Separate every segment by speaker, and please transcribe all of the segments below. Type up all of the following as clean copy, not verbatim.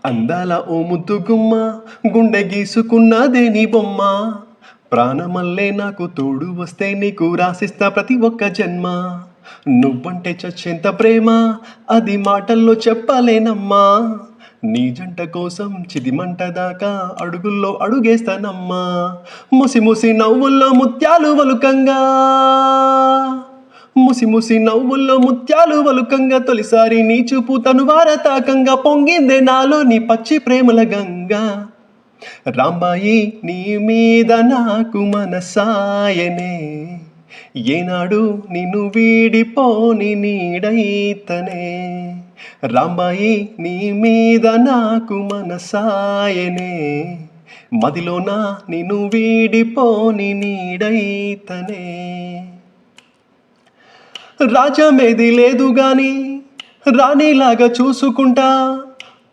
Speaker 1: అందాల ఓ ముద్దు గుమ్మ గుండె గీసుకున్నదే నీ బొమ్మ ప్రాణమల్లే నాకు తోడు వస్తే నీకు రాసిస్తా ప్రతి ఒక్క జన్మ నువ్వంటే చచ్చేంత ప్రేమ అది మాటల్లో చెప్పలేనమ్మా నీ జంట కోసం చిదిమంట దాకా అడుగుల్లో అడుగేస్తానమ్మా ముసి ముసి నవ్వుల్లో ముత్యాలు వలుకంగా ముసి ముసి నవ్వుల్లో ముత్యాలు వలుకంగా తొలిసారి నీ చూపు తను వారతాకంగా పొంగిందే నాలో నీ పచ్చి ప్రేమల గంగా రాంబాయి నీ మీద నాకు మనసాయనే ఏనాడు నిన్ను వీడిపోని నీడైతనే రాంబాయి నీ మీద నాకు మనసాయనే మదిలోన నిన్ను వీడిపోని నీడైతనే రాజమేది లేదు గాని రాణిలాగా చూసుకుంటా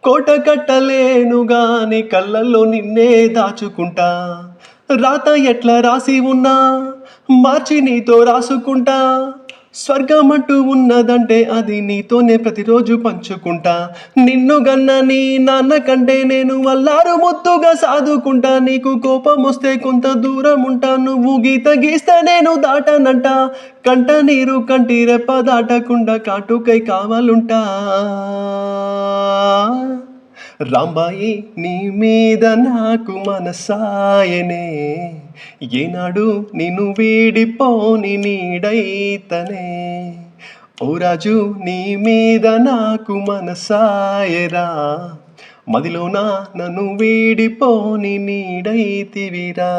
Speaker 1: కోట కట్టలేను గాని కళ్ళల్లో నిన్నే దాచుకుంటా రాత ఎట్లా రాసి ఉన్నా మార్చి నీతో రాసుకుంటా స్వర్గమంటూ ఉన్నదంటే అది నీతోనే ప్రతిరోజు పంచుకుంటా నిన్ను గన్న నీ నాన్న కంటే నేను వల్లారు ముద్దుగా సాదుకుంటా నీకు కోపం వస్తే కొంత దూరం ఉంటా నువ్వు గీత గీస్తే నేను దాటనంట కంట నీరు కంటి రెప్ప దాటకుండా కాటుకై కావాలుంటా రాంబాయి నీ మీద నాకు మనసాయనే ఏనాడు నిన్ను వీడిపోని నీడైతనే ఓ రాజు నీ మీద నాకు మనసాయరా మదిలోన నన్ను వీడిపోని నీడైతివిరా